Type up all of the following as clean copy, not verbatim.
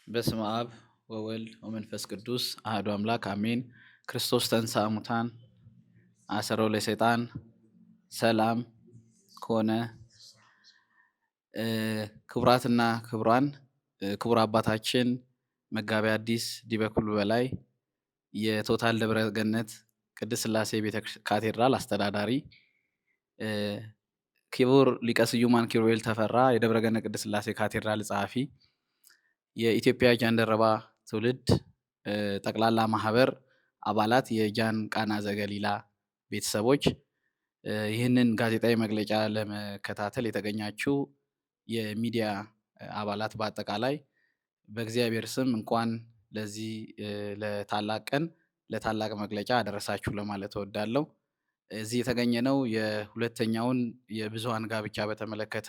በስመ አብ ወወልድ ወመንፈስ ቅዱስ አሐዱ አምላክ አሜን። ክርስቶስ ተንሥአ እሙታን አሰሮ ለሰይጣን ሰላም ኮነ። ክቡራትና ክቡራን፣ ክቡር አባታችን መጋቤ ሐዲስ ዲበኩሉ በላይ የቶታል ደብረ ገነት ቅድስት ሥላሴ ካቴድራል አስተዳዳሪ፣ ክቡር ሊቀ ስዩማን ኪሩቤል ተፈራ የደብረ ገነት ቅድስት ሥላሴ ካቴድራል ጸሐፊ፣ የኢትዮጵያ ጃንደረባ ትውልድ ጠቅላላ ማህበር አባላት፣ የጃን ቃና ዘገሊላ ቤተሰቦች፣ ይህንን ጋዜጣዊ መግለጫ ለመከታተል የተገኛችሁ የሚዲያ አባላት በአጠቃላይ በእግዚአብሔር ስም እንኳን ለዚህ ለታላቅ ቀን ለታላቅ መግለጫ አደረሳችሁ ለማለት እወዳለሁ። እዚህ የተገኘነው የሁለተኛውን የብዙሃን ጋብቻ በተመለከተ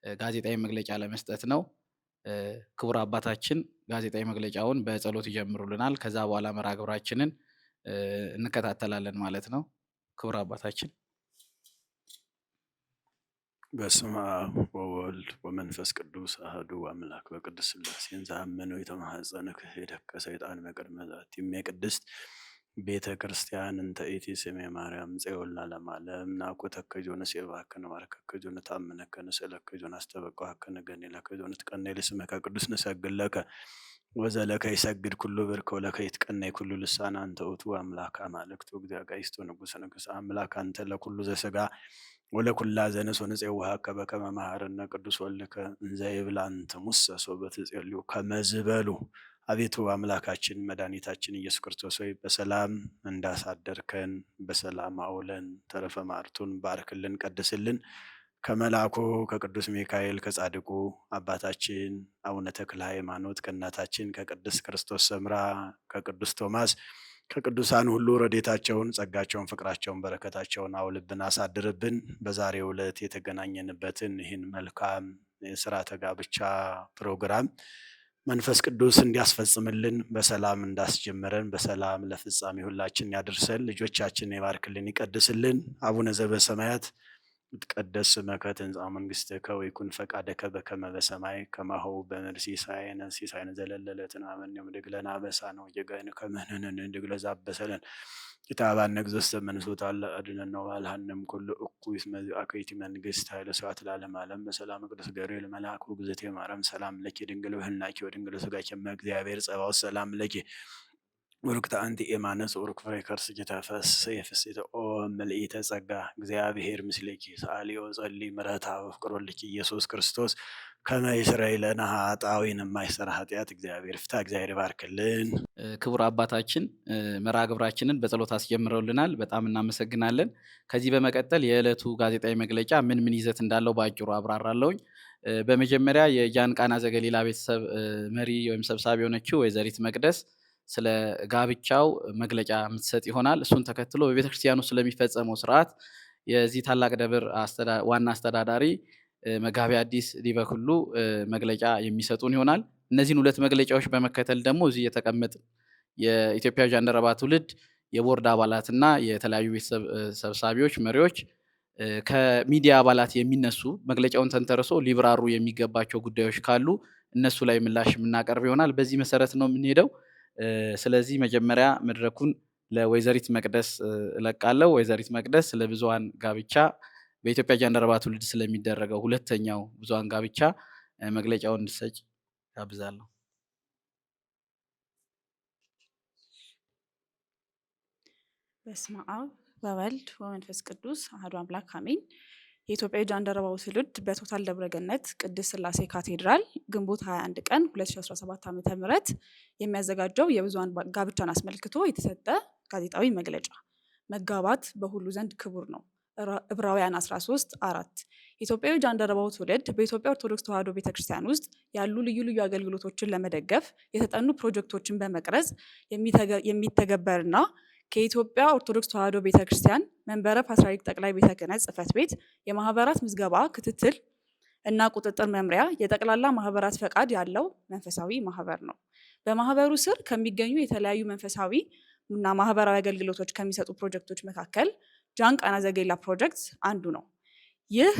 ጋዜጣዊ መግለጫ ለመስጠት ነው። ክቡር አባታችን ጋዜጣዊ መግለጫውን በጸሎት ይጀምሩልናል። ከዛ በኋላ መርሃ ግብራችንን እንከታተላለን ማለት ነው። ክቡር አባታችን። በስመ አብ ወወልድ ወመንፈስ ቅዱስ አሐዱ አምላክ በቅድስት ሥላሴ ዘአመነው የተማኅፀነ ክህደከ ሰይጣን በቅድመ ዛቲ ቅድስት ቤተ ክርስቲያን እንተ ኢቲ ስሜ ማርያም ጽዮን ለዓለመ ዓለም ናኩተከ ጆነ ሴባከ ነባርከከ ጆነ ታመነከ ንስእለከ ጆነ አስተበቅዐከ ንገኒለከ ጆነ ትቀነይ ለስመከ ቅዱስ ንሰግድ ወዘለከ ይሰግድ ኩሉ ብርክ ወለከ ይትቀነይ ኩሉ ልሳን አንተ ውእቱ አምላክ አማልክቱ እግዚአብሔር ንጉሠ ነገሥት አምላክ አንተ ለኩሉ ዘሥጋ ወለኩላ ዘነስ ወንፄውሃከ በከመ መሐረነ ቅዱስ ወልድከ እንዘ ይብል አንትሙሰ ሶበ ትጼልዩ ከመ ዝበሉ። አቤቱ አምላካችን መድኃኒታችን ኢየሱስ ክርስቶስ ሆይ በሰላም እንዳሳደርከን በሰላም አውለን ተረፈ ማርቱን ባርክልን ቀድስልን። ከመልአኩ ከቅዱስ ሚካኤል ከጻድቁ አባታችን አቡነ ተክለ ሃይማኖት ከእናታችን ከቅድስት ክርስቶስ ሰምራ ከቅዱስ ቶማስ ከቅዱሳን ሁሉ ረድኤታቸውን ጸጋቸውን ፍቅራቸውን በረከታቸውን አውልብን አሳድርብን። በዛሬው ዕለት የተገናኘንበትን ይህን መልካም የሥርዓተ ጋብቻ ፕሮግራም መንፈስ ቅዱስ እንዲያስፈጽምልን በሰላም እንዳስጀመረን በሰላም ለፍጻሜ ሁላችን ያድርሰን። ልጆቻችን ይባርክልን ይቀድስልን። አቡነ ዘበሰማያት ይትቀደስ ስምከ ትምጻእ መንግሥትከ ወይኩን ፈቃድከ በከመ በሰማይ ከማሁ በምድር ሲሳየነ ዘለለ ዕለትነ ሀበነ ወኅድግ ለነ አበሳነ ወጌጋየነ ከመ ንሕነኒ ንኅድግ ለዘአበሰለን ኢታብአነ እግዚእነ መንሱት አለ አድኅነነ ወባልሐነ እምኩሉ እኩይ እስመ ዚአከ ይእቲ መንግሥት ኃይለ ስብሐት ለዓለመ ዓለም። በሰላም ቅዱስ ገብርኤል መልአክ ወእግዝእትየ ማርያም ሰላም ለኪ ድንግል በኅሊናኪ ወድንግል በሥጋኪ እም እግዚአብሔር ጸባኦት ሰላም ለኪ ቡርክት አንቲ ኤማነስ ቡሩክ ፍሬ ከርስኪ ተፈሥሒ ፍሥሕት ኦ ምልዕተ ጸጋ እግዚአብሔር ምስሌኪ ሰአሊ ወጸሊ ምሕረተ በፍቅር ወልድኪ ኢየሱስ ክርስቶስ ከመ ይስረይ ለነ ኃጣውኢነ የማይሰራ ኃጢአት እግዚአብሔር ፍታ። እግዚአብሔር ይባርክልን። ክቡር አባታችን መርሃ ግብራችንን በጸሎት አስጀምረውልናል። በጣም እናመሰግናለን። ከዚህ በመቀጠል የዕለቱ ጋዜጣዊ መግለጫ ምን ምን ይዘት እንዳለው በአጭሩ አብራራለሁኝ። በመጀመሪያ የጃን ቃና ዘገሊላ ቤተሰብ መሪ ወይም ሰብሳቢ የሆነችው ወይዘሪት መቅደስ ስለ ጋብቻው መግለጫ የምትሰጥ ይሆናል። እሱን ተከትሎ በቤተክርስቲያኑ ስለሚፈጸመው ስርዓት የዚህ ታላቅ ደብር ዋና አስተዳዳሪ መጋቤ ሐዲስ ዲበኩሉ መግለጫ የሚሰጡን ይሆናል። እነዚህን ሁለት መግለጫዎች በመከተል ደግሞ እዚህ የተቀመጥ የኢትዮጵያ ጃንደረባ ትውልድ የቦርድ አባላትና የተለያዩ ቤተሰብ ሰብሳቢዎች፣ መሪዎች ከሚዲያ አባላት የሚነሱ መግለጫውን ተንተርሶ ሊብራሩ የሚገባቸው ጉዳዮች ካሉ እነሱ ላይ ምላሽ የምናቀርብ ይሆናል። በዚህ መሰረት ነው የምንሄደው። ስለዚህ መጀመሪያ መድረኩን ለወይዘሪት መቅደስ እለቃለሁ። ወይዘሪት መቅደስ ስለ ብዙሃን ጋብቻ በኢትዮጵያ ጃንደረባ ትውልድ ስለሚደረገው ሁለተኛው ብዙሃን ጋብቻ መግለጫውን እንድትሰጭ ጋብዛለሁ። በስመ አብ ወወልድ ወመንፈስ ቅዱስ አሐዱ አምላክ አሜን። የኢትዮጵያ ጃንደረባው ትውልድ በቶታል ደብረ ገነት ቅድስት ሥላሴ ካቴድራል ግንቦት 21 ቀን 2017 ዓ.ም የሚያዘጋጀው የብዙሃን ጋብቻን አስመልክቶ የተሰጠ ጋዜጣዊ መግለጫ። መጋባት በሁሉ ዘንድ ክቡር ነው። ዕብራውያን 13:4 ኢትዮጵያዊ ጃንደረባው ትውልድ በኢትዮጵያ ኦርቶዶክስ ተዋሕዶ ቤተክርስቲያን ውስጥ ያሉ ልዩ ልዩ አገልግሎቶችን ለመደገፍ የተጠኑ ፕሮጀክቶችን በመቅረጽ የሚተገበርና ከኢትዮጵያ ኦርቶዶክስ ተዋሕዶ ቤተክርስቲያን መንበረ ፓትርያርክ ጠቅላይ ቤተ ክህነት ጽሕፈት ቤት የማህበራት ምዝገባ ክትትል እና ቁጥጥር መምሪያ የጠቅላላ ማህበራት ፈቃድ ያለው መንፈሳዊ ማህበር ነው። በማህበሩ ስር ከሚገኙ የተለያዩ መንፈሳዊ እና ማህበራዊ አገልግሎቶች ከሚሰጡ ፕሮጀክቶች መካከል ጃን ቃና ዘገሊላ ፕሮጀክት አንዱ ነው። ይህ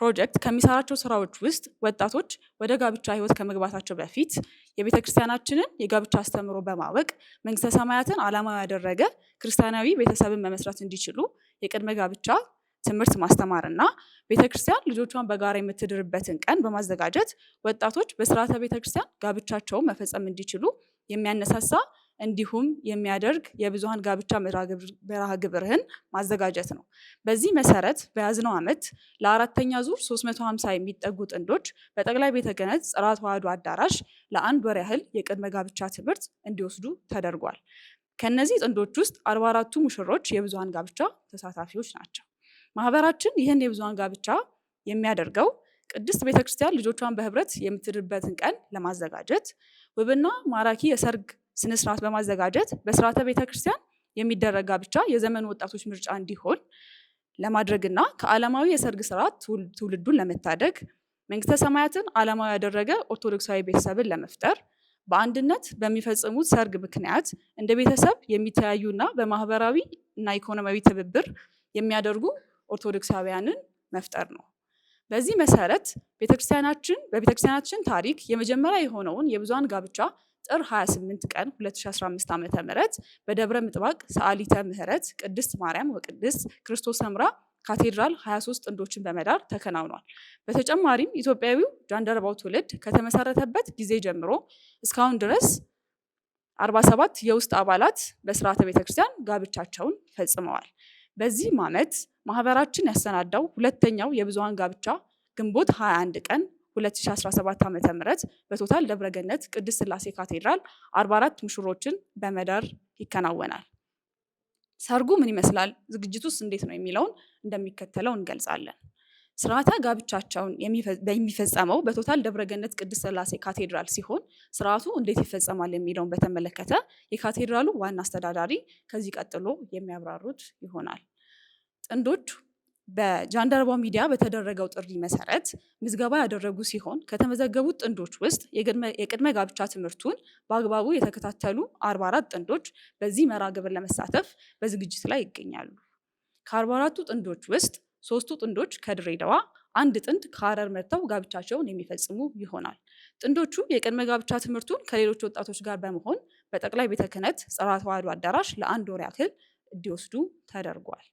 ፕሮጀክት ከሚሰራቸው ስራዎች ውስጥ ወጣቶች ወደ ጋብቻ ህይወት ከመግባታቸው በፊት የቤተክርስቲያናችንን የጋብቻ አስተምህሮ በማወቅ መንግስተ ሰማያትን ዓላማ ያደረገ ክርስቲያናዊ ቤተሰብን መመስረት እንዲችሉ የቅድመ ጋብቻ ትምህርት ማስተማርና ቤተክርስቲያን ልጆቿን በጋራ የምትድርበትን ቀን በማዘጋጀት ወጣቶች በስርዓተ ቤተክርስቲያን ጋብቻቸውን መፈጸም እንዲችሉ የሚያነሳሳ እንዲሁም የሚያደርግ የብዙሃን ጋብቻ መርሃ ግብርን ማዘጋጀት ነው። በዚህ መሰረት በያዝነው ዓመት ለአራተኛ ዙር 350 የሚጠጉ ጥንዶች በጠቅላይ ቤተ ክህነት ጽርሐ ተዋሕዶ አዳራሽ ለ1 ወር ያህል የቅድመ ጋብቻ ትምህርት እንዲወስዱ ተደርጓል። ከነዚህ ጥንዶች ውስጥ 44ቱ ሙሽሮች የብዙሃን ጋብቻ ተሳታፊዎች ናቸው። ማህበራችን ይህን የብዙሃን ጋብቻ የሚያደርገው ቅድስት ቤተክርስቲያን ልጆቿን በህብረት የምትድርበትን ቀን ለማዘጋጀት ውብና ማራኪ የሰርግ ስነስርዓት በማዘጋጀት በስርዓተ ቤተክርስቲያን የሚደረግ ጋብቻ የዘመኑ ወጣቶች ምርጫ እንዲሆን ለማድረግና ከዓለማዊ የሰርግ ስርዓት ትውልዱን ለመታደግ መንግስተ ሰማያትን ዓላማዊ ያደረገ ኦርቶዶክሳዊ ቤተሰብን ለመፍጠር በአንድነት በሚፈጽሙት ሰርግ ምክንያት እንደ ቤተሰብ የሚተያዩና በማህበራዊ እና ኢኮኖሚያዊ ትብብር የሚያደርጉ ኦርቶዶክሳውያንን መፍጠር ነው። በዚህ መሰረት በቤተክርስቲያናችን ታሪክ የመጀመሪያ የሆነውን የብዙሃን ጋብቻ ጥር 28 ቀን 2015 ዓ.ም በደብረ ምጥባቅ ሰዓሊተ ምህረት ቅድስት ማርያም ወቅድስት ክርስቶስ ሰምራ ካቴድራል 23 ጥንዶችን በመዳር ተከናውኗል። በተጨማሪም ኢትዮጵያዊው ጃንደረባው ትውልድ ከተመሰረተበት ጊዜ ጀምሮ እስካሁን ድረስ 47 የውስጥ አባላት በስርዓተ ቤተክርስቲያን ጋብቻቸውን ፈጽመዋል። በዚህም ዓመት ማህበራችን ያሰናዳው ሁለተኛው የብዙሃን ጋብቻ ግንቦት 21 ቀን 2017 ዓ.ም በቶታል ደብረገነት ቅድስት ሥላሴ ካቴድራል 44 ሙሽሮችን በመዳር ይከናወናል። ሰርጉ ምን ይመስላል፣ ዝግጅቱስ እንዴት ነው የሚለውን እንደሚከተለው እንገልጻለን። ስርዓተ ጋብቻቸውን የሚፈጸመው በቶታል ደብረገነት ቅድስት ሥላሴ ካቴድራል ሲሆን ስርዓቱ እንዴት ይፈጸማል የሚለውን በተመለከተ የካቴድራሉ ዋና አስተዳዳሪ ከዚህ ቀጥሎ የሚያብራሩት ይሆናል። ጥንዶች በጃንደረባው ሚዲያ በተደረገው ጥሪ መሰረት ምዝገባ ያደረጉ ሲሆን ከተመዘገቡት ጥንዶች ውስጥ የቅድመ ጋብቻ ትምህርቱን በአግባቡ የተከታተሉ 44 ጥንዶች በዚህ መርሃ ግብር ለመሳተፍ በዝግጅት ላይ ይገኛሉ። ከ44ቱ ጥንዶች ውስጥ 3ቱ ጥንዶች ከድሬዳዋ፣ 1 ጥንድ ከሐረር መጥተው ጋብቻቸውን የሚፈጽሙ ይሆናል። ጥንዶቹ የቅድመ ጋብቻ ትምህርቱን ከሌሎች ወጣቶች ጋር በመሆን በጠቅላይ ቤተ ክህነት ጽርሐ ተዋሕዶ አዳራሽ ለ1 ወር ያክል እንዲወስዱ ተደርጓል።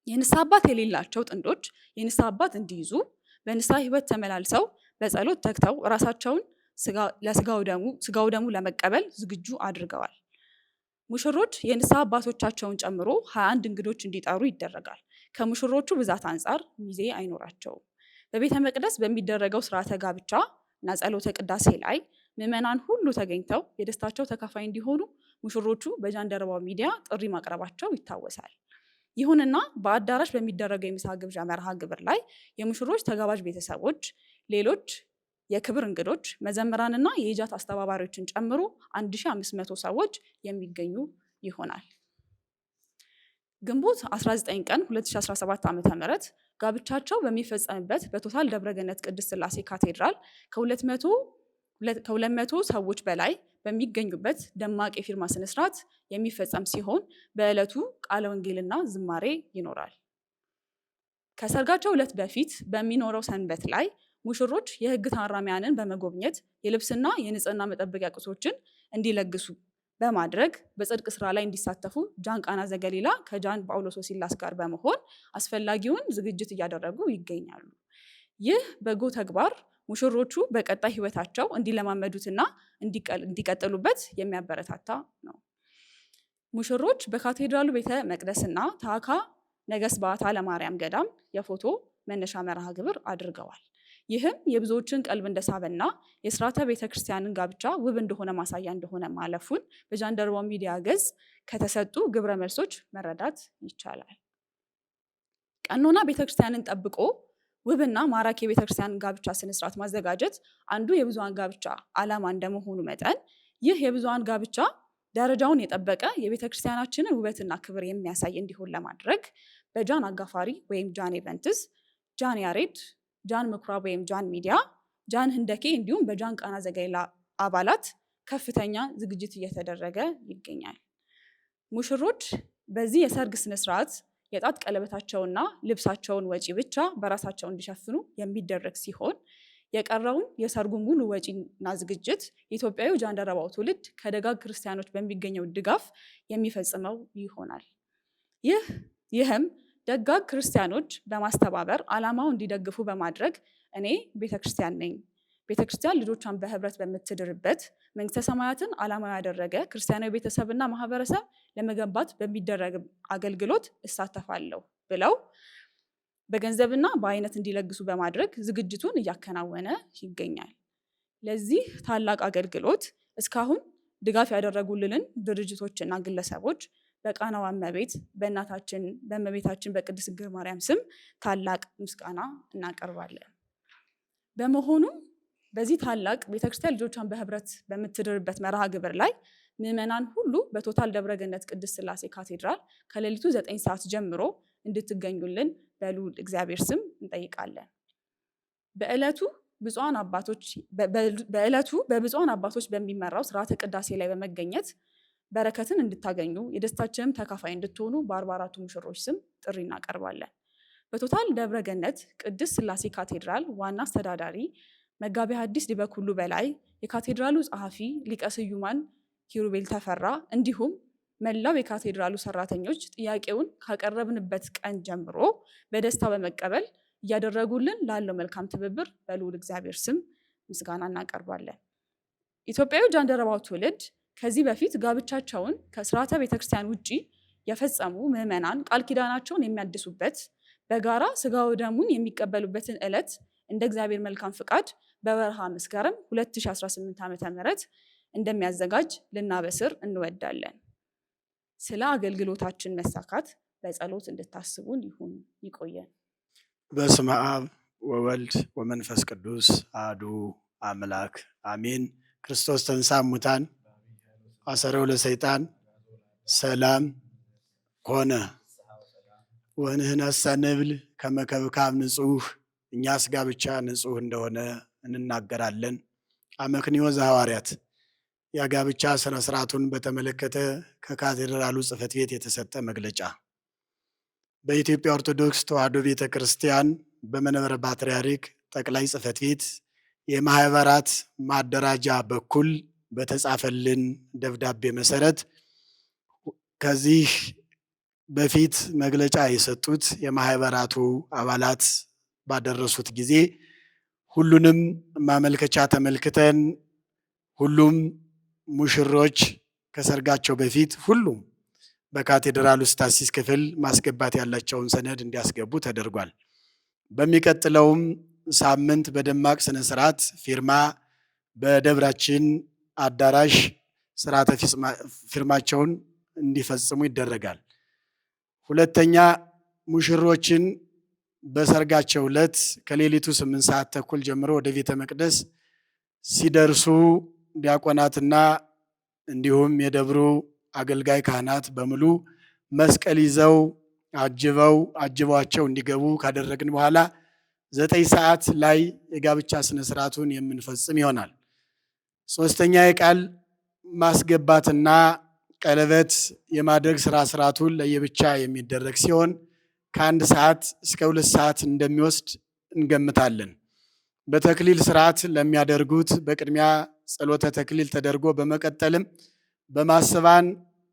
የንስሐ አባት የሌላቸው ጥንዶች የንስሐ አባት እንዲይዙ በንስሐ ሕይወት ተመላልሰው በጸሎት ተግተው ራሳቸውን ስጋው ደሙ ለመቀበል ዝግጁ አድርገዋል። ሙሽሮች የንስሐ አባቶቻቸውን ጨምሮ 21 እንግዶች እንዲጠሩ ይደረጋል። ከሙሽሮቹ ብዛት አንጻር ሚዜ አይኖራቸውም። በቤተ መቅደስ በሚደረገው ስርዓተ ጋብቻ እና ጸሎተ ቅዳሴ ላይ ምዕመናን ሁሉ ተገኝተው የደስታቸው ተካፋይ እንዲሆኑ ሙሽሮቹ በጃንደረባው ሚዲያ ጥሪ ማቅረባቸው ይታወሳል። ይሁንና በአዳራሽ በሚደረገው የምሳ ግብዣ መርሃ ግብር ላይ የሙሽሮች ተጋባዥ ቤተሰቦች፣ ሌሎች የክብር እንግዶች፣ መዘምራንና የኢጃት አስተባባሪዎችን ጨምሮ 1500 ሰዎች የሚገኙ ይሆናል። ግንቦት 19 ቀን 2017 ዓ.ም ጋብቻቸው በሚፈጸምበት በቶታል ደብረገነት ቅድስት ሥላሴ ካቴድራል ከ200 ሰዎች በላይ በሚገኙበት ደማቅ የፊርማ ስነስርዓት የሚፈጸም ሲሆን በዕለቱ ቃለ ወንጌልና ዝማሬ ይኖራል። ከሰርጋቸው ዕለት በፊት በሚኖረው ሰንበት ላይ ሙሽሮች የሕግ ታራሚያንን በመጎብኘት የልብስና የንጽህና መጠበቂያ ቁሶችን እንዲለግሱ በማድረግ በጽድቅ ስራ ላይ እንዲሳተፉ ጃን ቃና ዘገሊላ ከጃን ጳውሎስ ወሲላስ ጋር በመሆን አስፈላጊውን ዝግጅት እያደረጉ ይገኛሉ። ይህ በጎ ተግባር ሙሽሮቹ በቀጣይ ህይወታቸው እንዲለማመዱትና እንዲቀጥሉበት የሚያበረታታ ነው። ሙሽሮች በካቴድራሉ ቤተ መቅደስና ታካ ነገሥት በዓታ ለማርያም ገዳም የፎቶ መነሻ መርሃ ግብር አድርገዋል። ይህም የብዙዎችን ቀልብ እንደሳበና የስርዓተ ቤተክርስቲያንን ጋብቻ ውብ እንደሆነ ማሳያ እንደሆነ ማለፉን በጃንደረባው ሚዲያ ገጽ ከተሰጡ ግብረ መልሶች መረዳት ይቻላል። ቀኖና ቤተክርስቲያንን ጠብቆ ውብና ማራኪ የቤተክርስቲያን ጋብቻ ስነስርዓት ማዘጋጀት አንዱ የብዙሃን ጋብቻ ዓላማ እንደመሆኑ መጠን ይህ የብዙሃን ጋብቻ ደረጃውን የጠበቀ የቤተክርስቲያናችንን ውበትና ክብር የሚያሳይ እንዲሆን ለማድረግ በጃን አጋፋሪ ወይም ጃን ኢቨንትስ፣ ጃን ያሬድ፣ ጃን ምኩራብ ወይም ጃን ሚዲያ፣ ጃን ህንደኬ እንዲሁም በጃን ቃና ዘገሊላ አባላት ከፍተኛ ዝግጅት እየተደረገ ይገኛል። ሙሽሮች በዚህ የሰርግ ስነስርዓት የጣት ቀለበታቸውና ልብሳቸውን ወጪ ብቻ በራሳቸው እንዲሸፍኑ የሚደረግ ሲሆን የቀረውን የሰርጉ ሙሉ ወጪና ዝግጅት የኢትዮጵያዊ ጃንደረባው ትውልድ ከደጋግ ክርስቲያኖች በሚገኘው ድጋፍ የሚፈጽመው ይሆናል። ይህም ደጋግ ክርስቲያኖች በማስተባበር ዓላማው እንዲደግፉ በማድረግ እኔ ቤተክርስቲያን ነኝ፣ ቤተክርስቲያን ልጆቿን በህብረት በምትድርበት መንግስተ ሰማያትን ዓላማ ያደረገ ክርስቲያናዊ ቤተሰብና ማህበረሰብ ለመገንባት በሚደረግ አገልግሎት እሳተፋለሁ ብለው በገንዘብና በአይነት እንዲለግሱ በማድረግ ዝግጅቱን እያከናወነ ይገኛል። ለዚህ ታላቅ አገልግሎት እስካሁን ድጋፍ ያደረጉልንን ድርጅቶችና ግለሰቦች በቃናዋ እመቤት በእመቤታችን በቅድስት ድንግል ማርያም ስም ታላቅ ምስጋና እናቀርባለን። በመሆኑም በዚህ ታላቅ ቤተክርስቲያን ልጆቿን በህብረት በምትድርበት መርሃ ግብር ላይ ምዕመናን ሁሉ በቶታል ደብረገነት ቅድስት ሥላሴ ካቴድራል ከሌሊቱ 9 ሰዓት ጀምሮ እንድትገኙልን በልዑል እግዚአብሔር ስም እንጠይቃለን። በዕለቱ በብፁዓን አባቶች በሚመራው ስርዓተ ቅዳሴ ላይ በመገኘት በረከትን እንድታገኙ የደስታችንም ተካፋይ እንድትሆኑ በ44ቱ ሙሽሮች ስም ጥሪ እናቀርባለን። በቶታል ደብረገነት ቅድስት ሥላሴ ካቴድራል ዋና አስተዳዳሪ መጋቤ ሐዲስ ዲበኩሉ በላይ፣ የካቴድራሉ ጸሐፊ ሊቀ ስዩማን ኪሩቤል ተፈራ እንዲሁም መላው የካቴድራሉ ሰራተኞች ጥያቄውን ካቀረብንበት ቀን ጀምሮ በደስታ በመቀበል እያደረጉልን ላለው መልካም ትብብር በልዑል እግዚአብሔር ስም ምስጋና እናቀርባለን። ኢትዮጵያዊ ጃንደረባው ትውልድ ከዚህ በፊት ጋብቻቸውን ከስርዓተ ቤተክርስቲያን ውጪ የፈጸሙ ምዕመናን ቃል ኪዳናቸውን የሚያድሱበት በጋራ ስጋ ወደሙን የሚቀበሉበትን ዕለት እንደ እግዚአብሔር መልካም ፍቃድ በወርሃ መስከረም 2018 ዓ.ም እንደሚያዘጋጅ ልናበስር እንወዳለን። ስለ አገልግሎታችን መሳካት በጸሎት እንድታስቡን ይቆየን። በስመ አብ ወወልድ ወመንፈስ ቅዱስ አሐዱ አምላክ አሜን። ክርስቶስ ተንሥአ እሙታን አሰሮ ለሰይጣን ሰላም ኮነ ወንሕነሰ ንብል ከመ ከብካብ ንጹሕ። እኛ ስጋ ብቻ ንጹሕ እንደሆነ እንናገራለን። አመክንዮ ዘሐዋርያት የጋብቻ ስነ ስርዓቱን በተመለከተ ከካቴድራሉ ጽሕፈት ቤት የተሰጠ መግለጫ። በኢትዮጵያ ኦርቶዶክስ ተዋሕዶ ቤተ ክርስቲያን በመንበረ ፓትርያርክ ጠቅላይ ጽሕፈት ቤት የማህበራት ማደራጃ በኩል በተጻፈልን ደብዳቤ መሰረት ከዚህ በፊት መግለጫ የሰጡት የማህበራቱ አባላት ባደረሱት ጊዜ ሁሉንም ማመልከቻ ተመልክተን ሁሉም ሙሽሮች ከሰርጋቸው በፊት ሁሉም በካቴድራሉ ስታሲስ ክፍል ማስገባት ያላቸውን ሰነድ እንዲያስገቡ ተደርጓል። በሚቀጥለውም ሳምንት በደማቅ ስነ ስርዓት ፊርማ በደብራችን አዳራሽ ስርዓተ ፊርማቸውን እንዲፈጽሙ ይደረጋል። ሁለተኛ ሙሽሮችን በሰርጋቸው ዕለት ከሌሊቱ 8 ሰዓት ተኩል ጀምሮ ወደ ቤተ መቅደስ ሲደርሱ ዲያቆናትና እንዲሁም የደብሩ አገልጋይ ካህናት በሙሉ መስቀል ይዘው አጅበዋቸው እንዲገቡ ካደረግን በኋላ 9 ሰዓት ላይ የጋብቻ ስነ ስርዓቱን የምንፈጽም ይሆናል። ሶስተኛ የቃል ማስገባትና ቀለበት የማድረግ ስርዓቱን ለየብቻ የሚደረግ ሲሆን ከ1 ሰዓት እስከ 2 ሰዓት እንደሚወስድ እንገምታለን። በተክሊል ስርዓት ለሚያደርጉት በቅድሚያ ጸሎተ ተክሊል ተደርጎ በመቀጠልም በማስባን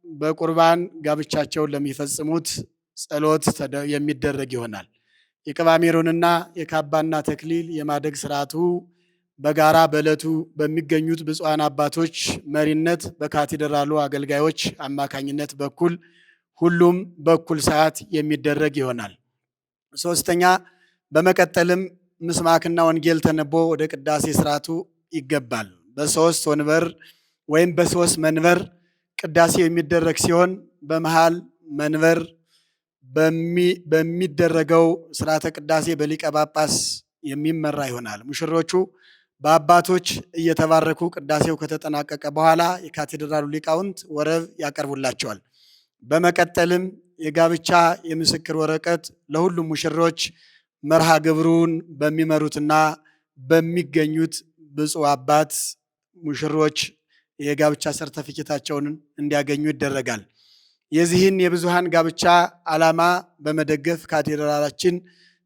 በቁርባን ጋብቻቸውን ለሚፈጽሙት ጸሎት የሚደረግ ይሆናል። የቅባ ሜሮንና የካባና ተክሊል የማደግ ስርዓቱ በጋራ በዕለቱ በሚገኙት ብፁዓን አባቶች መሪነት በካቴድራሉ አገልጋዮች አማካኝነት በኩል ሁሉም በኩል ሰዓት የሚደረግ ይሆናል። ሶስተኛ በመቀጠልም ምስማክና ወንጌል ተነቦ ወደ ቅዳሴ ስርዓቱ ይገባል። በ3 ወንበር ወይም በ3 መንበር ቅዳሴ የሚደረግ ሲሆን በመሃል መንበር በሚደረገው ስርዓተ ቅዳሴ በሊቀ ጳጳስ የሚመራ ይሆናል። ሙሽሮቹ በአባቶች እየተባረኩ ቅዳሴው ከተጠናቀቀ በኋላ የካቴድራሉ ሊቃውንት ወረብ ያቀርቡላቸዋል። በመቀጠልም የጋብቻ የምስክር ወረቀት ለሁሉም ሙሽሮች መርሃ ግብሩን በሚመሩትና በሚገኙት ብፁዕ አባት ሙሽሮች የጋብቻ ሰርተፊኬታቸውን እንዲያገኙ ይደረጋል። የዚህን የብዙሃን ጋብቻ ዓላማ በመደገፍ ካቴድራላችን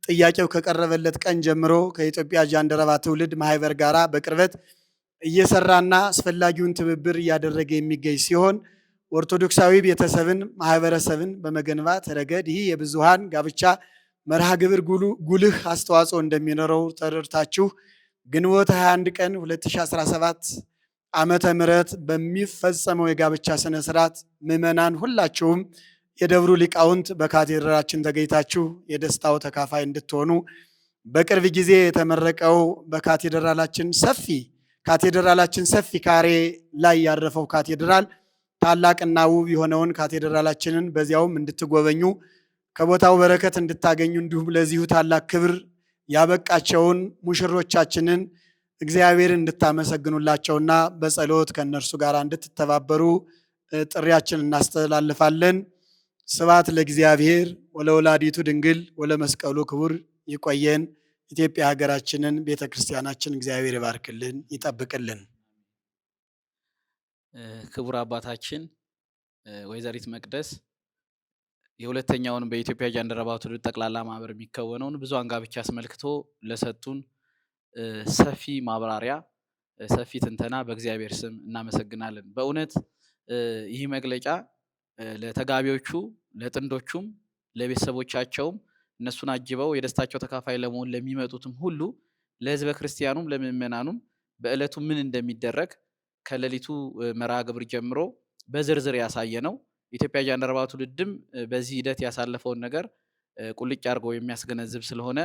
ጥያቄው ከቀረበለት ቀን ጀምሮ ከኢትዮጵያ ጃንደረባ ትውልድ ማህበር ጋር በቅርበት እየሰራና አስፈላጊውን ትብብር እያደረገ የሚገኝ ሲሆን ኦርቶዶክሳዊ ቤተሰብን ማህበረሰብን በመገንባት ረገድ ይህ የብዙሃን ጋብቻ መርሃ ግብር ጉልህ አስተዋጽኦ እንደሚኖረው ተረድታችሁ ግንቦት 21 ቀን 2017 ዓመተ ምህረት በሚፈጸመው የጋብቻ ስነ ስርዓት ምዕመናን ሁላችሁም የደብሩ ሊቃውንት በካቴድራላችን ተገኝታችሁ የደስታው ተካፋይ እንድትሆኑ በቅርብ ጊዜ የተመረቀው በካቴድራላችን ሰፊ ካሬ ላይ ያረፈው ካቴድራል ታላቅና ውብ የሆነውን ካቴድራላችንን በዚያውም እንድትጎበኙ ከቦታው በረከት እንድታገኙ እንዲሁም ለዚሁ ታላቅ ክብር ያበቃቸውን ሙሽሮቻችንን እግዚአብሔርን እንድታመሰግኑላቸውና በጸሎት ከእነርሱ ጋር እንድትተባበሩ ጥሪያችን እናስተላልፋለን። ስብሐት ለእግዚአብሔር ወለወላዲቱ ድንግል ወለመስቀሉ ክቡር። ይቆየን። ኢትዮጵያ ሀገራችንን ቤተክርስቲያናችን እግዚአብሔር ይባርክልን ይጠብቅልን። ክቡር አባታችን ወይዘሪት መቅደስ የሁለተኛውን በኢትዮጵያ ጃንደረባ ትውልድ ጠቅላላ ማህበር የሚከወነውን ብዙሃን ጋብቻ አስመልክቶ ለሰጡን ሰፊ ማብራሪያ፣ ሰፊ ትንተና በእግዚአብሔር ስም እናመሰግናለን። በእውነት ይህ መግለጫ ለተጋቢዎቹ፣ ለጥንዶቹም፣ ለቤተሰቦቻቸውም እነሱን አጅበው የደስታቸው ተካፋይ ለመሆን ለሚመጡትም ሁሉ ለህዝበ ክርስቲያኑም ለምእመናኑም በዕለቱ ምን እንደሚደረግ ከሌሊቱ መርሃ ግብር ጀምሮ በዝርዝር ያሳየ ነው። ኢትዮጵያ ጃንደረባ ትውልድም በዚህ ሂደት ያሳለፈውን ነገር ቁልጭ አድርጎ የሚያስገነዝብ ስለሆነ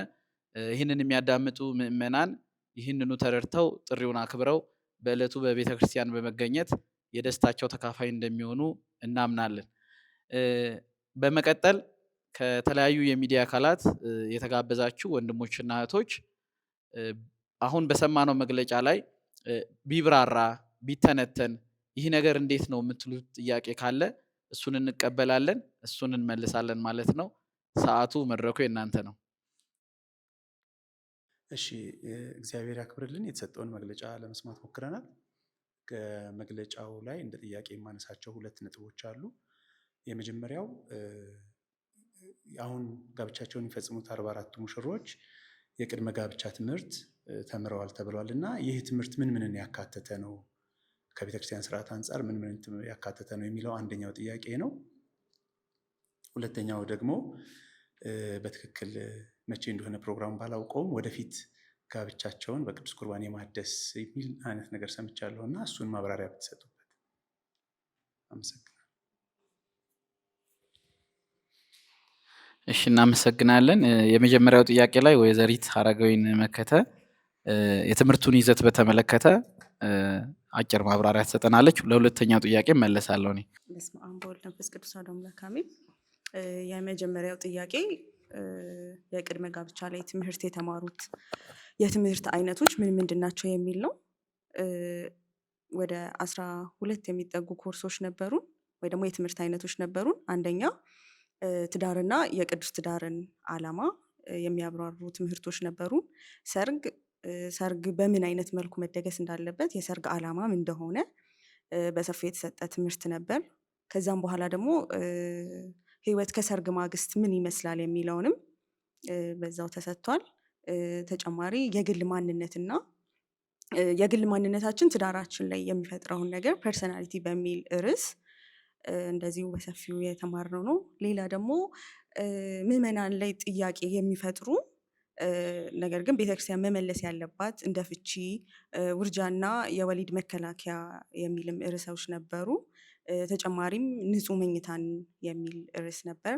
ይህንን የሚያዳምጡ ምእመናን ይህንኑ ተረድተው ጥሪውን አክብረው በዕለቱ በቤተ ክርስቲያን በመገኘት የደስታቸው ተካፋይ እንደሚሆኑ እናምናለን። በመቀጠል ከተለያዩ የሚዲያ አካላት የተጋበዛችሁ ወንድሞችና እህቶች አሁን በሰማነው መግለጫ ላይ ቢብራራ ቢተነተን ይህ ነገር እንዴት ነው የምትሉት ጥያቄ ካለ እሱን እንቀበላለን፣ እሱን እንመልሳለን ማለት ነው። ሰዓቱ መድረኩ የእናንተ ነው። እሺ፣ እግዚአብሔር ያክብርልን። የተሰጠውን መግለጫ ለመስማት ሞክረናል። ከመግለጫው ላይ እንደ ጥያቄ የማነሳቸው 2 ነጥቦች አሉ። የመጀመሪያው አሁን ጋብቻቸውን የሚፈጽሙት 44ቱ ሙሽሮች የቅድመ ጋብቻ ትምህርት ተምረዋል ተብሏል እና ይህ ትምህርት ምን ምንን ያካተተ ነው፣ ከቤተክርስቲያን ስርዓት አንጻር ምን ምን ያካተተ ነው የሚለው አንደኛው ጥያቄ ነው። ሁለተኛው ደግሞ በትክክል መቼ እንደሆነ ፕሮግራሙ ባላውቀውም ወደፊት ጋብቻቸውን በቅዱስ ቁርባን የማደስ የሚል አይነት ነገር ሰምቻለሁ እና እሱን ማብራሪያ ብትሰጡበት አመሰግናለሁ። እሺ፣ እናመሰግናለን። የመጀመሪያው ጥያቄ ላይ ወይዘሪት ሀረገወይን መከተ የትምህርቱን ይዘት በተመለከተ አጭር ማብራሪያ ትሰጠናለች። ለሁለተኛው ጥያቄ መለሳለሁ እኔ። በስመ አብ ወወልድ ወመንፈስ ቅዱስ አሐዱ አምላክ አሜን። የመጀመሪያው ጥያቄ የቅድመ ጋብቻ ላይ ትምህርት የተማሩት የትምህርት አይነቶች ምን ምንድን ናቸው የሚል ነው። ወደ 12 የሚጠጉ ኮርሶች ነበሩን ወይ ደግሞ የትምህርት አይነቶች ነበሩን። አንደኛ ትዳርና የቅዱስ ትዳርን ዓላማ የሚያብራሩ ትምህርቶች ነበሩን። ሰርግ በምን አይነት መልኩ መደገስ እንዳለበት፣ የሰርግ ዓላማም እንደሆነ በሰፊው የተሰጠ ትምህርት ነበር። ከዛም በኋላ ደግሞ ህይወት ከሰርግ ማግስት ምን ይመስላል የሚለውንም በዛው ተሰጥቷል። ተጨማሪ የግል ማንነትና የግል ማንነታችን ትዳራችን ላይ የሚፈጥረውን ነገር ፐርሰናሊቲ በሚል ርዕስ እንደዚሁ በሰፊው የተማርነው ነው። ሌላ ደግሞ ምዕመናን ላይ ጥያቄ የሚፈጥሩ ነገር ግን ቤተክርስቲያን መመለስ ያለባት እንደ ፍቺ፣ ውርጃና የወሊድ መከላከያ የሚልም ርዕሶች ነበሩ። ተጨማሪም ንጹህ መኝታን የሚል ርዕስ ነበር።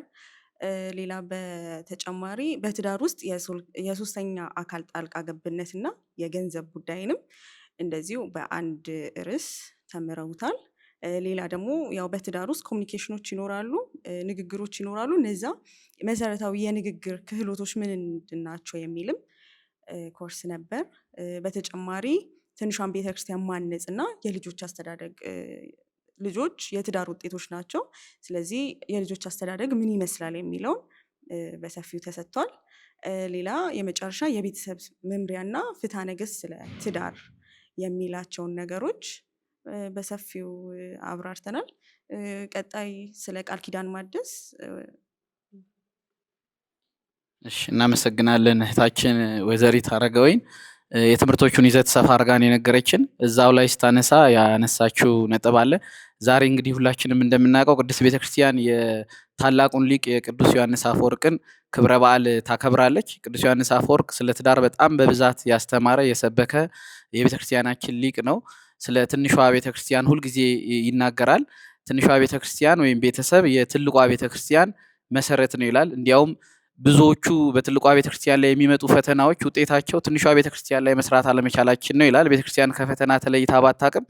ሌላ በተጨማሪ በትዳር ውስጥ የሶስተኛ አካል ጣልቃ ገብነትና የገንዘብ ጉዳይንም እንደዚሁ በአንድ ርዕስ ተምረውታል። ሌላ ደግሞ ያው በትዳር ውስጥ ኮሚኒኬሽኖች ይኖራሉ፣ ንግግሮች ይኖራሉ። እነዛ መሰረታዊ የንግግር ክህሎቶች ምንድን ናቸው የሚልም ኮርስ ነበር። በተጨማሪ ትንሿን ቤተክርስቲያን ማነጽ እና የልጆች አስተዳደግ፣ ልጆች የትዳር ውጤቶች ናቸው። ስለዚህ የልጆች አስተዳደግ ምን ይመስላል የሚለውን በሰፊው ተሰጥቷል። ሌላ የመጨረሻ የቤተሰብ መምሪያና ፍትሐ ነገሥት ስለ ትዳር የሚላቸውን ነገሮች በሰፊው አብራርተናል። ቀጣይ ስለ ቃል ኪዳን ማደስ እሺ እናመሰግናለን እህታችን ወይዘሪት አረጋወይን የትምህርቶቹን ይዘት ሰፋ አድርጋን የነገረችን። እዛው ላይ ስታነሳ ያነሳችው ነጥብ አለ። ዛሬ እንግዲህ ሁላችንም እንደምናውቀው ቅድስት ቤተክርስቲያን የታላቁን ሊቅ የቅዱስ ዮሐንስ አፈወርቅን ክብረ በዓል ታከብራለች። ቅዱስ ዮሐንስ አፈወርቅ ስለ ትዳር በጣም በብዛት ያስተማረ የሰበከ የቤተክርስቲያናችን ሊቅ ነው። ስለ ትንሿ ቤተክርስቲያን ሁልጊዜ ይናገራል። ትንሿ ቤተክርስቲያን ወይም ቤተሰብ የትልቋ ቤተክርስቲያን መሰረት ነው ይላል። እንዲያውም ብዙዎቹ በትልቋ ቤተክርስቲያን ላይ የሚመጡ ፈተናዎች ውጤታቸው ትንሿ ቤተክርስቲያን ላይ መስራት አለመቻላችን ነው ይላል። ቤተክርስቲያን ከፈተና ተለይታ ባታውቅም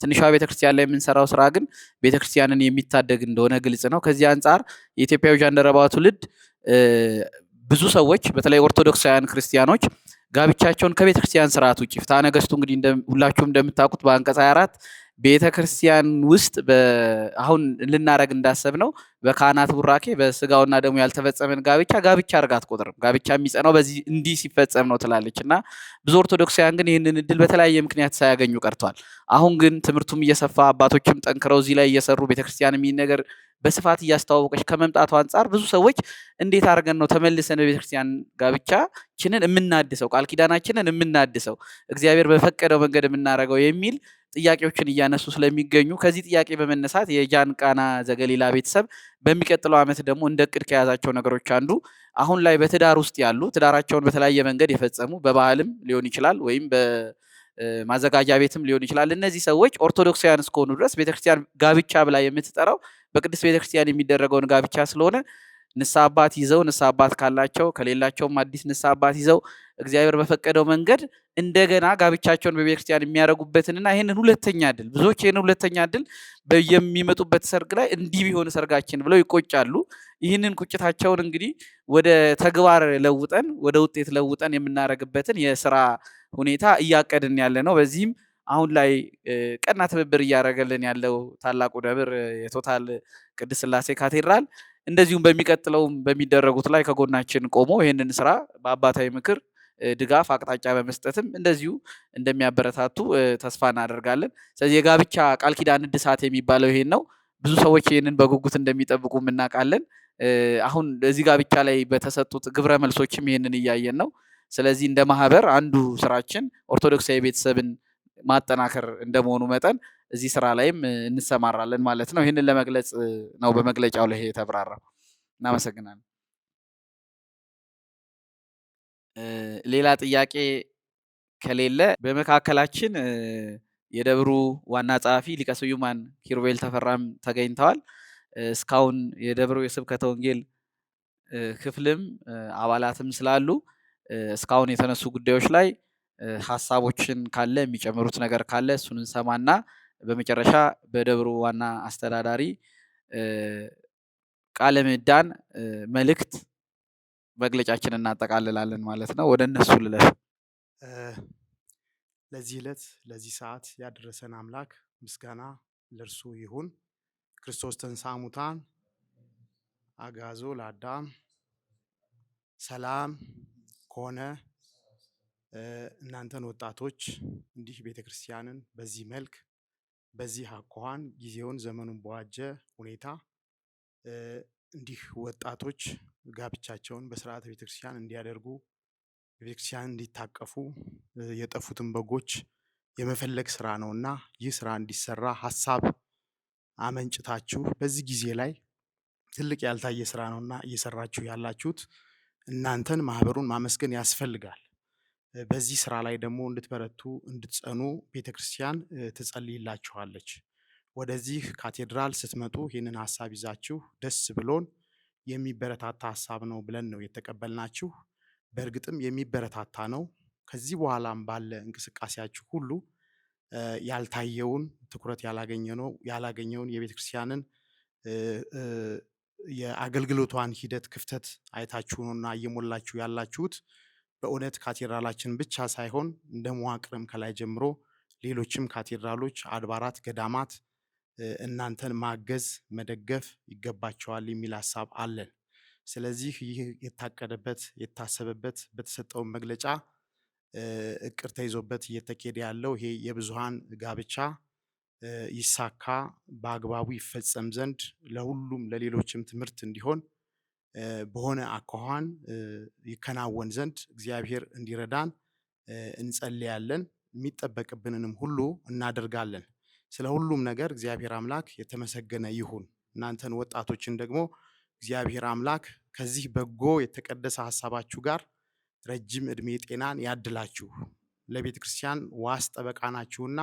ትንሿ ቤተክርስቲያን ላይ የምንሰራው ስራ ግን ቤተክርስቲያንን የሚታደግ እንደሆነ ግልጽ ነው። ከዚህ አንጻር የኢትዮጵያዊ ጃንደረባ ትውልድ ብዙ ሰዎች በተለይ ኦርቶዶክሳውያን ክርስቲያኖች ጋብቻቸውን ከቤተክርስቲያን ስርዓት ውጭ ፍትሐ ነገሥቱ እንግዲህ ሁላችሁም እንደምታውቁት በአንቀጽ 24 ቤተክርስቲያን ውስጥ አሁን ልናረግ እንዳሰብነው በካህናት ቡራኬ በስጋውና ደሙ ያልተፈጸመን ጋብቻ አድርጋ አትቆጥርም። ጋብቻ የሚጸናው በዚህ እንዲህ ሲፈጸም ነው ትላለች እና ብዙ ኦርቶዶክሳውያን ግን ይህንን እድል በተለያየ ምክንያት ሳያገኙ ቀርቷል። አሁን ግን ትምህርቱም እየሰፋ አባቶችም ጠንክረው እዚህ ላይ እየሰሩ ቤተክርስቲያን የሚል ነገር በስፋት እያስተዋወቀች ከመምጣቱ አንጻር ብዙ ሰዎች እንዴት አድርገን ነው ተመልሰን በቤተክርስቲያን ጋብቻችንን የምናድሰው፣ ቃል ኪዳናችንን የምናድሰው፣ እግዚአብሔር በፈቀደው መንገድ የምናደርገው የሚል ጥያቄዎችን እያነሱ ስለሚገኙ ከዚህ ጥያቄ በመነሳት የጃን ቃና ዘገሊላ ቤተሰብ በሚቀጥለው ዓመት ደግሞ እንደ እቅድ ከያዛቸው ነገሮች አንዱ አሁን ላይ በትዳር ውስጥ ያሉ ትዳራቸውን በተለያየ መንገድ የፈጸሙ በባህልም ሊሆን ይችላል ወይም በማዘጋጃ ቤትም ሊሆን ይችላል። እነዚህ ሰዎች ኦርቶዶክሳውያን እስከሆኑ ድረስ ቤተክርስቲያን ጋብቻ ብላ የምትጠራው በቅድስት ቤተክርስቲያን የሚደረገውን ጋብቻ ስለሆነ ንስሐ አባት ይዘው ንስሐ አባት ካላቸው ከሌላቸውም አዲስ ንስሐ አባት ይዘው እግዚአብሔር በፈቀደው መንገድ እንደገና ጋብቻቸውን በቤተክርስቲያን የሚያደርጉበትንና ይህንን ሁለተኛ እድል ብዙዎች ይህንን ሁለተኛ እድል የሚመጡበት ሰርግ ላይ እንዲህ ቢሆን ሰርጋችን ብለው ይቆጫሉ። ይህንን ቁጭታቸውን እንግዲህ ወደ ተግባር ለውጠን ወደ ውጤት ለውጠን የምናደርግበትን የስራ ሁኔታ እያቀድን ያለ ነው። በዚህም አሁን ላይ ቀና ትብብር እያደረገልን ያለው ታላቁ ደብር የቶታል ቅድስት ሥላሴ ካቴድራል እንደዚሁም በሚቀጥለውም በሚደረጉት ላይ ከጎናችን ቆሞ ይህንን ስራ በአባታዊ ምክር ድጋፍ አቅጣጫ በመስጠትም እንደዚሁ እንደሚያበረታቱ ተስፋ እናደርጋለን። ስለዚህ የጋብቻ ቃል ኪዳን እድሳት የሚባለው ይሄን ነው። ብዙ ሰዎች ይህንን በጉጉት እንደሚጠብቁ እናውቃለን። አሁን እዚህ ጋብቻ ላይ በተሰጡት ግብረ መልሶችም ይህንን እያየን ነው። ስለዚህ እንደ ማህበር አንዱ ስራችን ኦርቶዶክሳዊ ቤተሰብን ማጠናከር እንደመሆኑ መጠን እዚህ ስራ ላይም እንሰማራለን ማለት ነው። ይህንን ለመግለጽ ነው በመግለጫው ላይ የተብራራው። እናመሰግናለን። ሌላ ጥያቄ ከሌለ በመካከላችን የደብሩ ዋና ጸሐፊ ሊቀ ስዩማን ኪሩቤል ተፈራም ተገኝተዋል። እስካሁን የደብሩ የስብከተ ወንጌል ክፍልም አባላትም ስላሉ እስካሁን የተነሱ ጉዳዮች ላይ ሀሳቦችን ካለ የሚጨምሩት ነገር ካለ እሱን እንሰማና በመጨረሻ በደብሩ ዋና አስተዳዳሪ ቃለ ምዕዳን መልእክት መግለጫችንን እናጠቃልላለን ማለት ነው። ወደ እነሱ ልለፍ። ለዚህ ዕለት ለዚህ ሰዓት ያደረሰን አምላክ ምስጋና ለእርሱ ይሁን። ክርስቶስ ተንሥአ እሙታን አግዓዞ ለአዳም ሰላም ከሆነ እናንተን ወጣቶች እንዲህ ቤተክርስቲያንን በዚህ መልክ በዚህ አኳኋን ጊዜውን ዘመኑን በዋጀ ሁኔታ እንዲህ ወጣቶች ጋብቻቸውን በስርዓተ ቤተክርስቲያን እንዲያደርጉ ቤተክርስቲያን እንዲታቀፉ የጠፉትን በጎች የመፈለግ ስራ ነውና ይህ ስራ እንዲሰራ ሐሳብ አመንጭታችሁ በዚህ ጊዜ ላይ ትልቅ ያልታየ ስራ ነውና እየሰራችሁ ያላችሁት እናንተን ማህበሩን ማመስገን ያስፈልጋል። በዚህ ስራ ላይ ደግሞ እንድትበረቱ እንድትጸኑ ቤተክርስቲያን ትጸልይላችኋለች። ወደዚህ ካቴድራል ስትመጡ ይህንን ሐሳብ ይዛችሁ ደስ ብሎን የሚበረታታ ሐሳብ ነው ብለን ነው የተቀበልናችሁ። በእርግጥም የሚበረታታ ነው። ከዚህ በኋላም ባለ እንቅስቃሴያችሁ ሁሉ ያልታየውን ትኩረት ያላገኘውን የቤተክርስቲያንን የአገልግሎቷን ሂደት ክፍተት አይታችሁ ነውና እየሞላችሁ ያላችሁት። በእውነት ካቴድራላችን ብቻ ሳይሆን እንደ መዋቅርም ከላይ ጀምሮ ሌሎችም ካቴድራሎች፣ አድባራት፣ ገዳማት እናንተን ማገዝ መደገፍ ይገባቸዋል የሚል ሐሳብ አለን። ስለዚህ ይህ የታቀደበት የታሰበበት በተሰጠው መግለጫ እቅድ ተይዞበት እየተካሄደ ያለው ይሄ የብዙሃን ጋብቻ ይሳካ በአግባቡ ይፈጸም ዘንድ ለሁሉም ለሌሎችም ትምህርት እንዲሆን በሆነ አኳኋን ይከናወን ዘንድ እግዚአብሔር እንዲረዳን እንጸልያለን። የሚጠበቅብንንም ሁሉ እናደርጋለን። ስለ ሁሉም ነገር እግዚአብሔር አምላክ የተመሰገነ ይሁን። እናንተን ወጣቶችን ደግሞ እግዚአብሔር አምላክ ከዚህ በጎ የተቀደሰ ሐሳባችሁ ጋር ረጅም ዕድሜ ጤናን ያድላችሁ። ለቤተ ክርስቲያን ዋስ ጠበቃ ናችሁና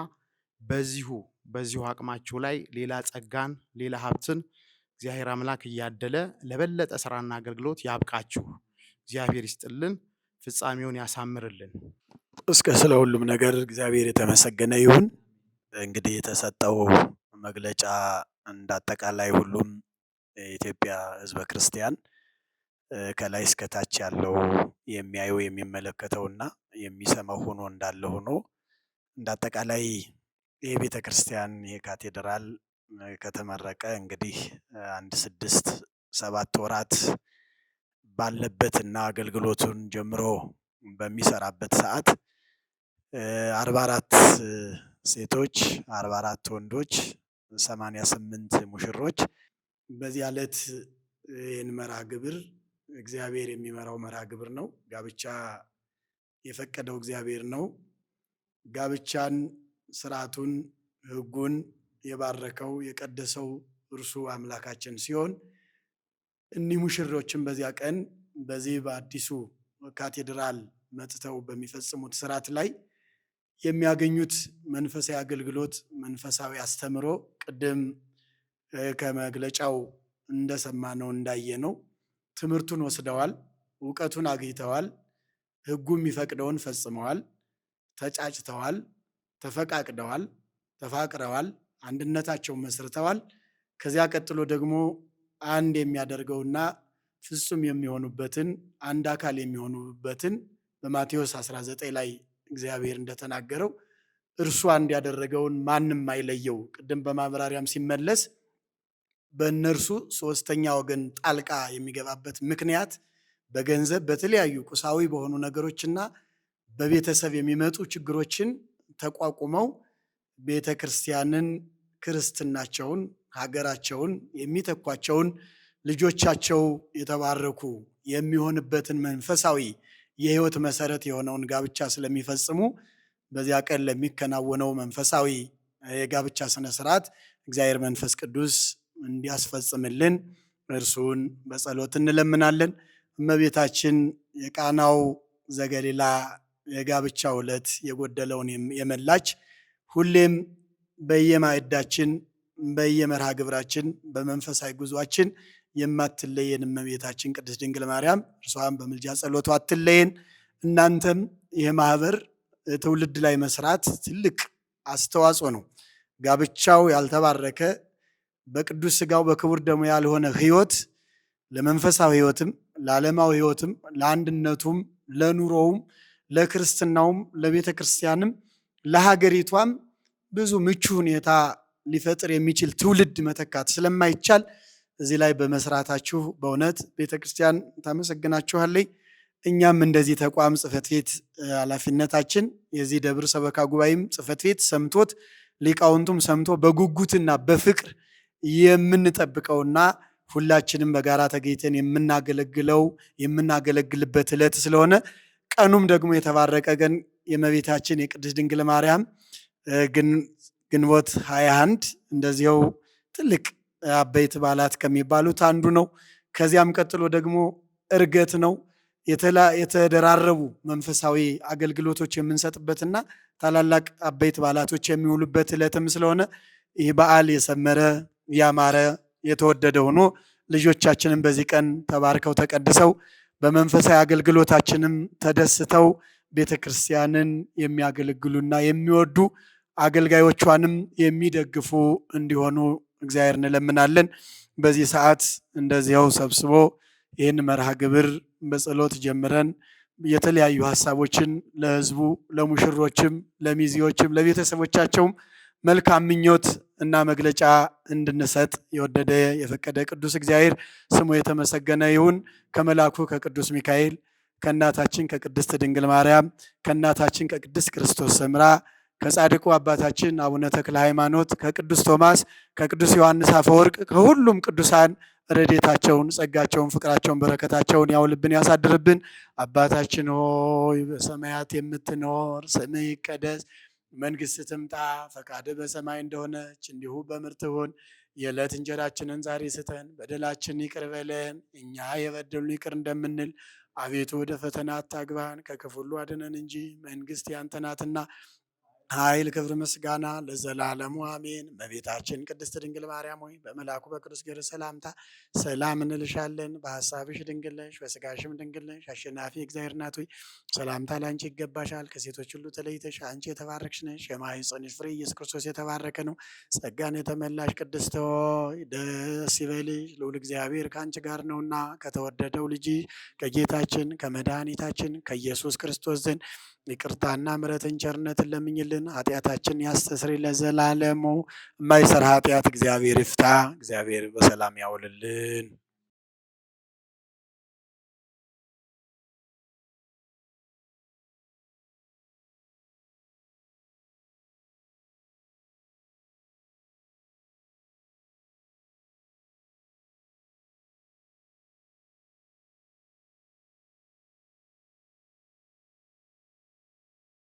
በዚሁ አቅማችሁ ላይ ሌላ ጸጋን ሌላ ሀብትን እግዚአብሔር አምላክ እያደለ ለበለጠ ስራና አገልግሎት ያብቃችሁ። እግዚአብሔር ይስጥልን፣ ፍጻሜውን ያሳምርልን። እስከ ስለ ሁሉም ነገር እግዚአብሔር የተመሰገነ ይሁን። እንግዲህ የተሰጠው መግለጫ እንዳጠቃላይ ሁሉም የኢትዮጵያ ሕዝበ ክርስቲያን ከላይ እስከታች ያለው የሚያየው የሚመለከተውና የሚሰማው ሆኖ እንዳለ ሆኖ እንዳጠቃላይ የቤተ ክርስቲያን የካቴድራል ከተመረቀ እንግዲህ 6-7 ወራት ባለበትና አገልግሎቱን ጀምሮ በሚሰራበት ሰዓት 44 ሴቶች፣ 44 ወንዶች፣ 88 ሙሽሮች በዚህ ዕለት ይህን መርሃ ግብር እግዚአብሔር የሚመራው መርሃ ግብር ነው። ጋብቻ የፈቀደው እግዚአብሔር ነው። ጋብቻን ስርዓቱን ሕጉን የባረከው የቀደሰው እርሱ አምላካችን ሲሆን እኒህ ሙሽሮችን በዚያ ቀን በዚህ በአዲሱ ካቴድራል መጥተው በሚፈጽሙት ስርዓት ላይ የሚያገኙት መንፈሳዊ አገልግሎት፣ መንፈሳዊ አስተምሮ ቅድም ከመግለጫው እንደሰማነው እንዳየነው ትምህርቱን ወስደዋል፣ እውቀቱን አግኝተዋል፣ ሕጉ የሚፈቅደውን ፈጽመዋል፣ ተጫጭተዋል፣ ተፈቃቅደዋል፣ ተፋቅረዋል፣ አንድነታቸውን መስርተዋል። ከዚያ ቀጥሎ ደግሞ አንድ የሚያደርገውና ፍጹም የሚሆኑበትን አንድ አካል የሚሆኑበትን በማቴዎስ 19 ላይ እግዚአብሔር እንደተናገረው እርሱ አንድ ያደረገውን ማንም አይለየው። ቅድም በማብራሪያም ሲመለስ በእነርሱ ሶስተኛ ወገን ጣልቃ የሚገባበት ምክንያት በገንዘብ በተለያዩ ቁሳዊ በሆኑ ነገሮችና በቤተሰብ የሚመጡ ችግሮችን ተቋቁመው ቤተ ክርስቲያንን፣ ክርስትናቸውን፣ ሀገራቸውን የሚተኳቸውን ልጆቻቸው የተባረኩ የሚሆንበትን መንፈሳዊ የሕይወት መሰረት የሆነውን ጋብቻ ስለሚፈጽሙ በዚያ ቀን ለሚከናወነው መንፈሳዊ የጋብቻ ስነ ስርዓት እግዚአብሔር መንፈስ ቅዱስ እንዲያስፈጽምልን እርሱን በጸሎት እንለምናለን። እመቤታችን የቃናው ዘገሊላ የጋብቻው ዕለት የጎደለውን የመላች ሁሌም በየማዕዳችን በየመርሃ ግብራችን በመንፈሳዊ ጉዟችን የማትለየን እመቤታችን ቅድስት ድንግል ማርያም እርሷን በምልጃ ጸሎቷ አትለየን። እናንተም ይህ ማህበር ትውልድ ላይ መስራት ትልቅ አስተዋጽኦ ነው። ጋብቻው ያልተባረከ በቅዱስ ሥጋው በክቡር ደሙ ያልሆነ ሕይወት ለመንፈሳዊ ሕይወትም ለዓለማዊ ሕይወትም ለአንድነቱም ለኑሮውም ለክርስትናውም ለቤተ ክርስቲያንም ለሀገሪቷም ብዙ ምቹ ሁኔታ ሊፈጥር የሚችል ትውልድ መተካት ስለማይቻል እዚህ ላይ በመስራታችሁ በእውነት ቤተ ክርስቲያን ታመሰግናችኋለች። እኛም እንደዚህ ተቋም ጽሕፈት ቤት ኃላፊነታችን የዚህ ደብር ሰበካ ጉባኤም ጽሕፈት ቤት ሰምቶት ሊቃውንቱም ሰምቶ በጉጉትና በፍቅር የምንጠብቀውና ሁላችንም በጋራ ተገኝተን የምናገለግልበት ዕለት ስለሆነ ቀኑም ደግሞ የተባረቀ ቀን የእመቤታችን የቅድስት ድንግል ማርያም ግንቦት 21 እንደዚያው ትልቅ አበይት በዓላት ከሚባሉት አንዱ ነው። ከዚያም ቀጥሎ ደግሞ ዕርገት ነው። የተደራረቡ መንፈሳዊ አገልግሎቶች የምንሰጥበትና ታላላቅ አበይት በዓላቶች የሚውሉበት ዕለትም ስለሆነ ይህ በዓል የሰመረ ያማረ የተወደደ ሆኖ ልጆቻችንም በዚህ ቀን ተባርከው ተቀድሰው በመንፈሳዊ አገልግሎታችንም ተደስተው ቤተ ክርስቲያንን የሚያገለግሉና የሚወዱ አገልጋዮቿንም የሚደግፉ እንዲሆኑ እግዚአብሔር እንለምናለን። በዚህ ሰዓት እንደዚያው ሰብስቦ ይህን መርሃ ግብር በጸሎት ጀምረን የተለያዩ ሀሳቦችን ለሕዝቡ፣ ለሙሽሮችም፣ ለሚዜዎችም፣ ለቤተሰቦቻቸውም መልካም ምኞት እና መግለጫ እንድንሰጥ የወደደ የፈቀደ ቅዱስ እግዚአብሔር ስሙ የተመሰገነ ይሁን። ከመልአኩ ከቅዱስ ሚካኤል ከእናታችን ከቅድስት ድንግል ማርያም ከእናታችን ከቅድስት ክርስቶስ ሰምራ ከጻድቁ አባታችን አቡነ ተክለ ሃይማኖት፣ ከቅዱስ ቶማስ፣ ከቅዱስ ዮሐንስ አፈወርቅ፣ ከሁሉም ቅዱሳን ረድኤታቸውን፣ ጸጋቸውን፣ ፍቅራቸውን፣ በረከታቸውን ያውልብን ያሳድርብን። አባታችን ሆይ በሰማያት የምትኖር ስምህ ይቀደስ፣ መንግሥትህ ትምጣ፣ ፈቃድህ በሰማይ እንደሆነች እንዲሁ በምድር ትሁን። የዕለት እንጀራችንን ዛሬ ስጠን፣ በደላችንን ይቅር በለን እኛ የበደሉንን ይቅር እንደምንል። አቤቱ ወደ ፈተና አታግባን፣ ከክፉ ሁሉ አድነን እንጂ መንግሥት ያንተ ናትና ኃይል፣ ክብር፣ ምስጋና ለዘላለሙ አሜን። እመቤታችን ቅድስት ድንግል ማርያም ሆይ በመልአኩ በቅዱስ ገብርኤል ሰላምታ ሰላም እንልሻለን። በሐሳብሽ ድንግል ነሽ፣ በሥጋሽም ድንግል ነሽ። አሸናፊ እግዚአብሔር እናት ሆይ ሰላምታ ላንቺ ይገባሻል። ከሴቶች ሁሉ ተለይተሽ አንቺ የተባረክሽ ነሽ፣ የማኅፀንሽ ፍሬ ኢየሱስ ክርስቶስ የተባረከ ነው። ጸጋን የተመላሽ ቅድስት ሆይ ደስ ይበልሽ፣ ልዑል እግዚአብሔር ከአንቺ ጋር ነውና ከተወደደው ልጅ ከጌታችን ከመድኃኒታችን ከኢየሱስ ክርስቶስ ዘንድ ይቅርታና ምሕረትን ቸርነትን ለምኝልን፣ ኃጢአታችን ያስተስሪ ለዘላለሙ። የማይሰራ ኃጢአት እግዚአብሔር ይፍታ። እግዚአብሔር በሰላም ያውልልን።